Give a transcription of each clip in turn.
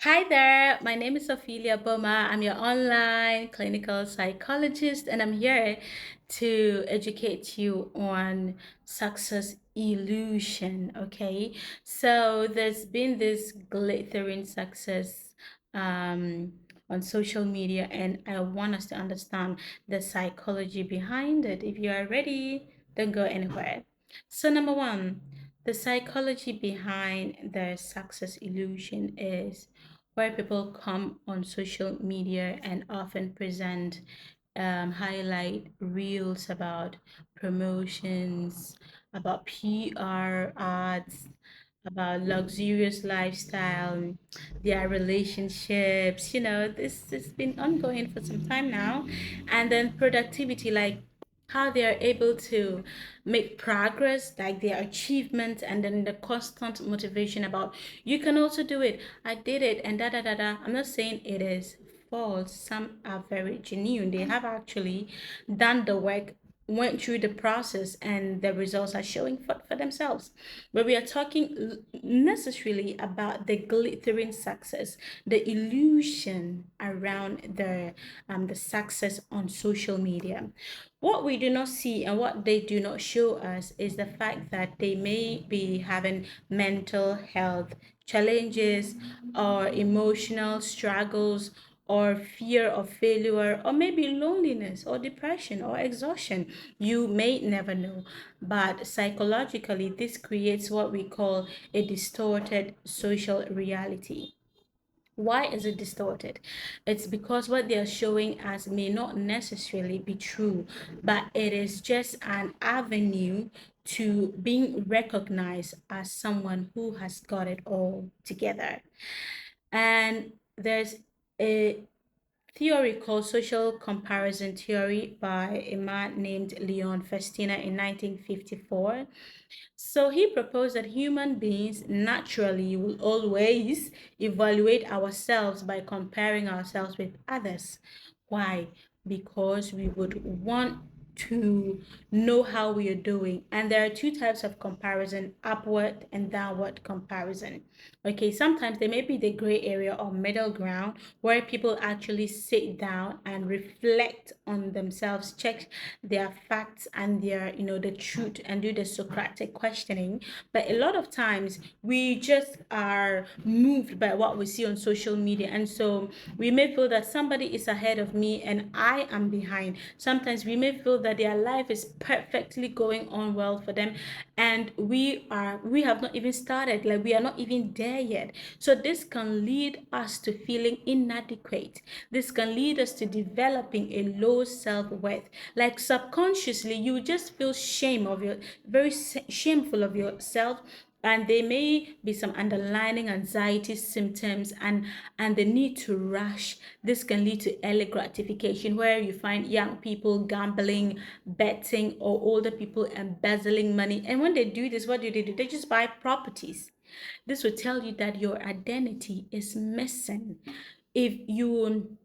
Hi there, my name is Ophelia Boma. I'm your online clinical psychologist, and I'm here to educate you on success illusion. Okay, so there's been this glittering success um, on social media, and I want us to understand the psychology behind it. If you are ready, don't go anywhere. So, number one, the psychology behind the success illusion is where people come on social media and often present highlight reels about promotions, about PR ads, about luxurious lifestyle, their relationships. This has been ongoing for some time now. And then productivity, like how they are able to make progress, like their achievements, and then the constant motivation about you can also do it. I did it, and da da da da. I'm not saying it is false. Some are very genuine. They have actually done the work, went through the process, and the results are showing for themselves. But we are talking necessarily about the glittering success, the illusion around the success on social media. What we do not see and what they do not show us is the fact that they may be having mental health challenges or emotional struggles or fear of failure or maybe loneliness or depression or exhaustion. You may never know. But psychologically, this creates what we call a distorted social reality. Why is it distorted? It's because what they're showing us may not necessarily be true, but it is just an avenue to being recognized as someone who has got it all together. And there's a theory called social comparison theory by a man named Leon Festina in 1954. So he proposed that human beings naturally will always evaluate ourselves by comparing ourselves with others. Why? Because we would want to know how we are doing. And there are two types of comparison, upward and downward comparison. Okay, sometimes there may be the gray area or middle ground where people actually sit down and reflect on themselves, check their facts and the truth, and do the Socratic questioning. But a lot of times we just are moved by what we see on social media. And so we may feel that somebody is ahead of me and I am behind. Sometimes we may feel that their life is perfectly going on well for them, and we have not even started, like we are not even there yet. So this can lead us to feeling inadequate. This can lead us to developing a low self-worth. Like subconsciously you just feel shame of your very shameful of yourself, and there may be some underlying anxiety symptoms and the need to rush. This can lead to early gratification, where you find young people gambling, betting, or older people embezzling money. And when they do this, what do they do? They just buy properties. This will tell you that your identity is missing. If you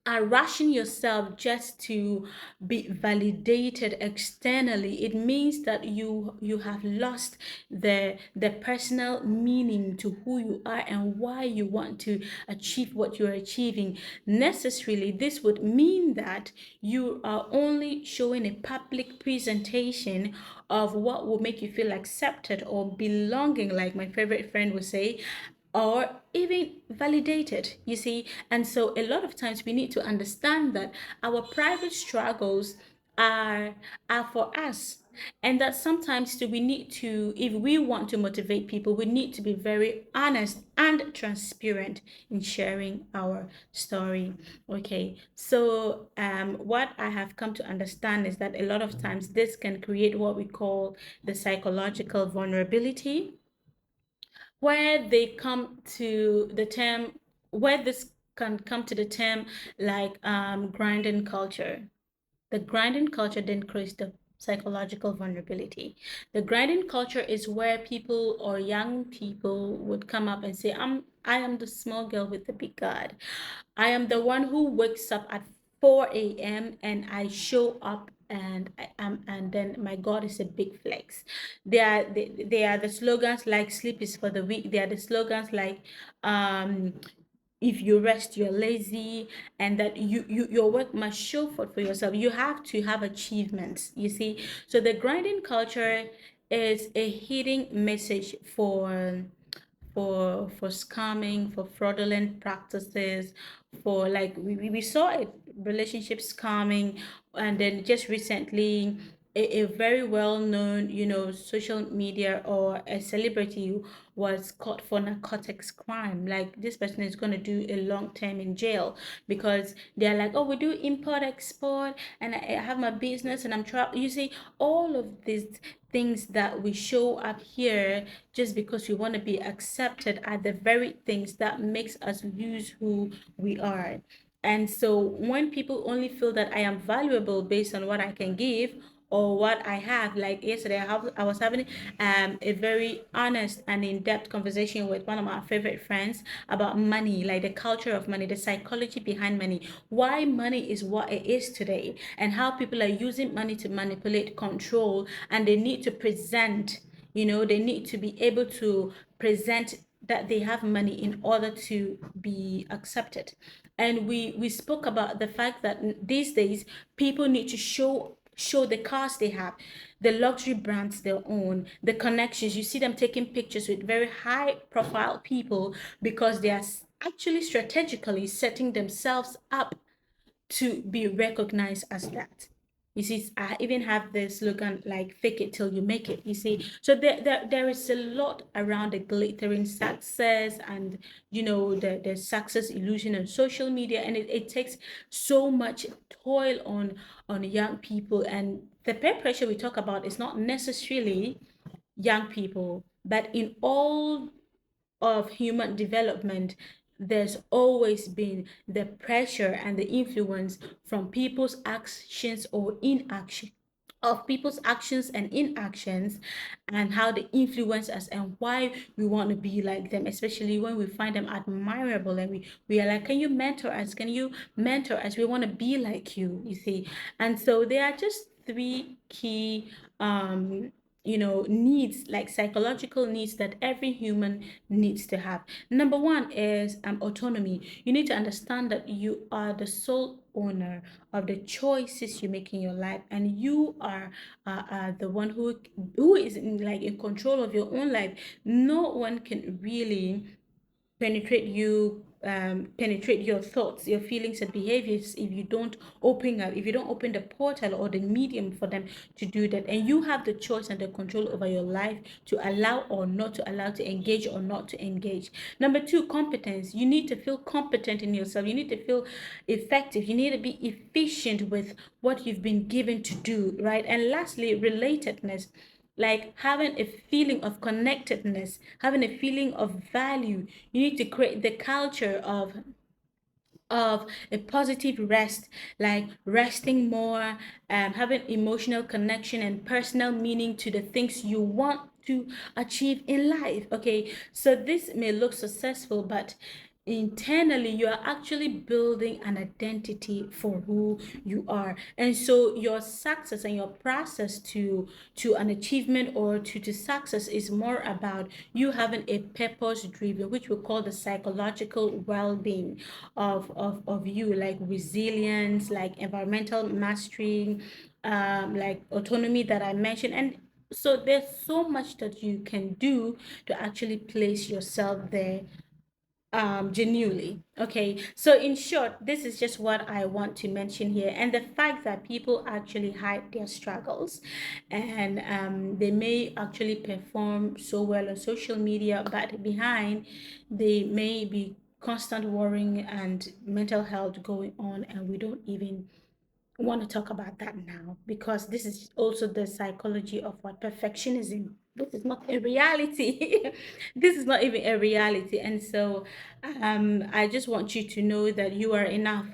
are rushing yourself just to be validated externally, it means that you have lost the personal meaning to who you are and why you want to achieve what you're achieving. Necessarily, this would mean that you are only showing a public presentation of what will make you feel accepted or belonging, like my favorite friend would say, or even validated, you see. And so a lot of times we need to understand that our private struggles are are for us, and that sometimes too, we need to, if we want to motivate people, we need to be very honest and transparent in sharing our story. Okay, so what I have come to understand is that a lot of times this can create what we call the psychological vulnerability, where they come to the term, where this can come to the term, like grinding culture. The grinding culture then creates the psychological vulnerability. The grinding culture is where people or young people would come up and say, I am the small girl with the big God. I am the one who wakes up at 4 a.m. and I show up, and I am, and then my God is a big flex. They are the slogans like sleep is for the weak. They are the slogans like um if you rest, you're lazy, and that your work must show for yourself. You have to have achievements, you see. So the grinding culture is a hidden message for scamming, for fraudulent practices, for like we saw it, relationship scamming. And then just recently, a very well-known, social media or a celebrity was caught for narcotics crime. Like this person is going to do a long term in jail because they're like, oh, we do import export, and I have my business, and I'm trying. You see, all of these things that we show up here just because we want to be accepted are the very things that makes us lose who we are. And so when people only feel that I am valuable based on what I can give or what I have, like yesterday, I was having a very honest and in-depth conversation with one of my favorite friends about money, like the culture of money, the psychology behind money, why money is what it is today, and how people are using money to manipulate, control, and they need to present, they need to be able to present that they have money in order to be accepted. And we spoke about the fact that these days people need to show the cars they have, the luxury brands they own, the connections. You see them taking pictures with very high profile people because they are actually strategically setting themselves up to be recognized as that. You see, I even have this slogan like fake it till you make it. You see, so there is a lot around the glittering success and the success illusion on social media, and it takes so much toil on young people. And the peer pressure we talk about is not necessarily young people, but in all of human development, there's always been the pressure and the influence from people's actions or inaction, of people's actions and inactions, and how they influence us and why we want to be like them, especially when we find them admirable and we are like, can you mentor us, can you mentor us, we want to be like you see. And so there are just three key needs, like psychological needs, that every human needs to have. Number one is autonomy. You need to understand that you are the sole owner of the choices you make in your life, and you are the one who is in control of your own life. No one can really penetrate your thoughts, your feelings and behaviors if you don't open the portal or the medium for them to do that. And you have the choice and the control over your life to allow or not to allow, to engage or not to engage. Number two, competence. You need to feel competent in yourself. You need to feel effective. You need to be efficient with what you've been given to do, right? And lastly, relatedness, like having a feeling of connectedness, having a feeling of value. You need to create the culture of a positive rest, like resting more, having emotional connection and personal meaning to the things you want to achieve in life. Okay, so this may look successful, but internally you are actually building an identity for who you are. And so your success and your process to an achievement or to success is more about you having a purpose driven, which we call the psychological well-being of you, like resilience, like environmental mastery, like autonomy that I mentioned. And so there's so much that you can do to actually place yourself there genuinely. Okay, so in short, this is just what I want to mention here. And the fact that people actually hide their struggles, and they may actually perform so well on social media, but behind they may be constant worrying and mental health going on, and we don't even want to talk about that now, because this is also the psychology of what perfectionism. This is not a reality. This is not even a reality. And so I just want you to know that you are enough,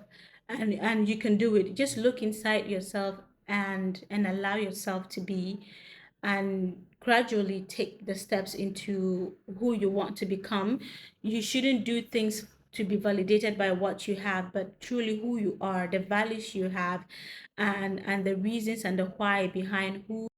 and you can do it. Just look inside yourself and allow yourself to be, and gradually take the steps into who you want to become. You shouldn't do things to be validated by what you have, but truly who you are, the values you have, and the reasons and the why behind who